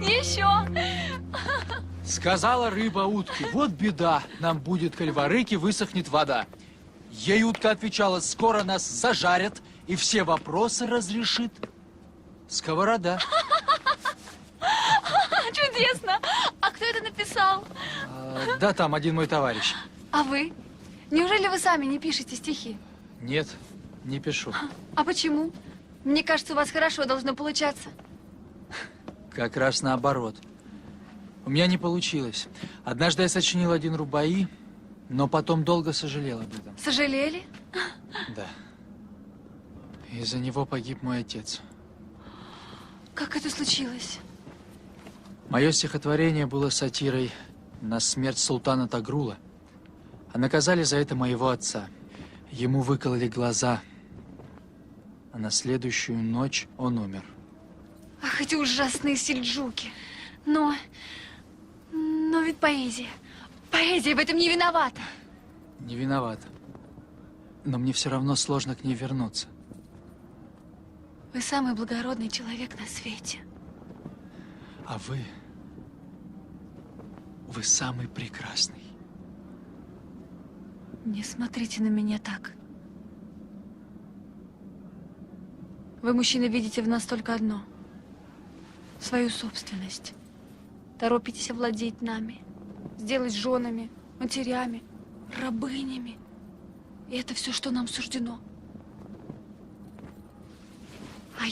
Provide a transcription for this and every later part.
Еще. Сказала рыба утке: вот беда, нам будет, коль в арыке высохнет вода. Ей утка отвечала: скоро нас зажарят и все вопросы разрешит сковорода. Чудесно. А кто это написал? Да там один мой товарищ. А вы? Неужели вы сами не пишете стихи? Нет, не пишу. А почему? Мне кажется, у вас хорошо должно получаться. Как раз наоборот. У меня не получилось. Однажды я сочинил один рубаи, но потом долго сожалел об этом. Сожалели? Да. Из-за него погиб мой отец. Как это случилось? Мое стихотворение было сатирой на смерть султана Тагрула. А наказали за это моего отца. Ему выкололи глаза. А на следующую ночь он умер. Ах, эти ужасные сельджуки. Но ведь поэзия. Поэзия в этом не виновата. Не виноват. Но мне все равно сложно к ней вернуться. Вы самый благородный человек на свете. А вы самый прекрасный. Не смотрите на меня так. Вы, мужчины, видите в нас только одно. Свою собственность. Торопитесь овладеть нами. Сделать женами, матерями, рабынями. И это все, что нам суждено. А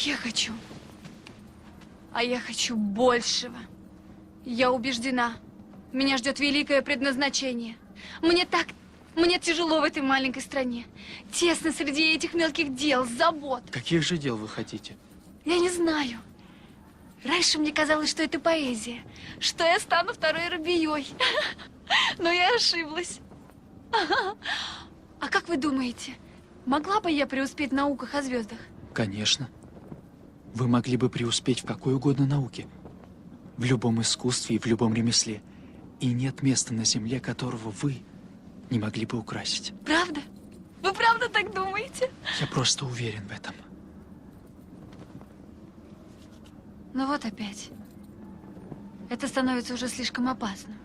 я хочу большего. Я убеждена, меня ждет великое предназначение. Мне тяжело в этой маленькой стране. Тесно среди этих мелких дел, забот. Каких же дел вы хотите? Я не знаю. Раньше мне казалось, что это поэзия, что я стану второй Рабией. Но я ошиблась. А как вы думаете, могла бы я преуспеть в науках о звездах? Конечно. Вы могли бы преуспеть в какой угодно науке. В любом искусстве и в любом ремесле. И нет места на земле, которого вы не могли бы украсить. Правда? Вы правда так думаете? Я просто уверен в этом. Ну вот опять. Это становится уже слишком опасным.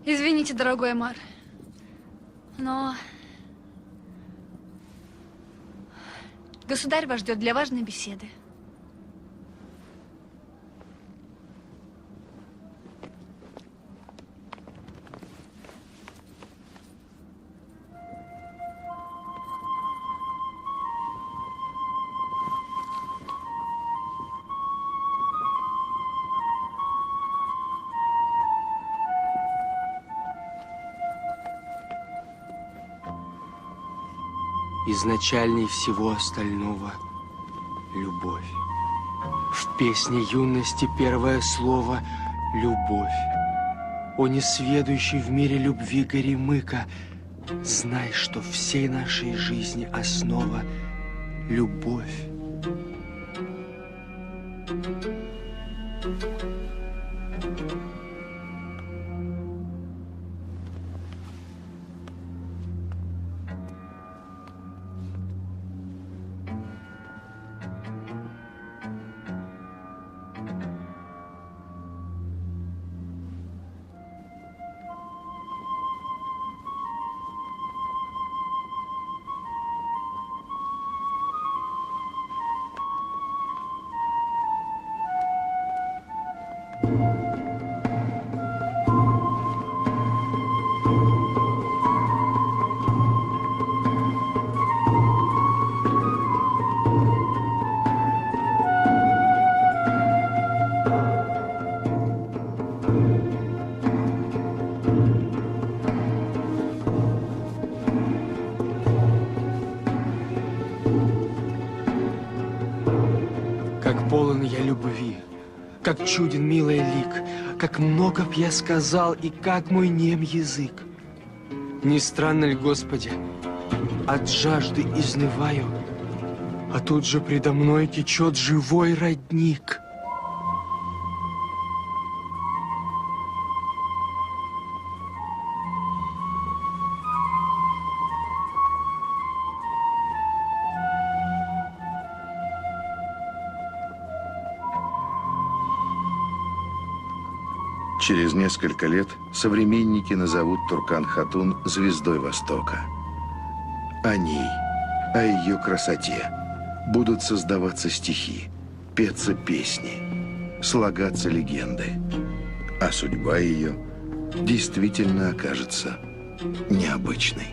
Извините, дорогой Амар, но государь вас ждет для важной беседы. Изначальней всего остального — любовь. В песне юности первое слово — любовь. О несведущий в мире любви горемыка, знай, что всей нашей жизни основа — любовь. Как полон я любви, как чуден милый лик, как много б я сказал, и как мой нем язык. Не странно ли, Господи, от жажды изнываю, а тут же предо мной течет живой родник. Через несколько лет современники назовут Туркан-Хатун звездой Востока. О ней, о ее красоте будут создаваться стихи, петься песни, слагаться легенды. А судьба ее действительно окажется необычной.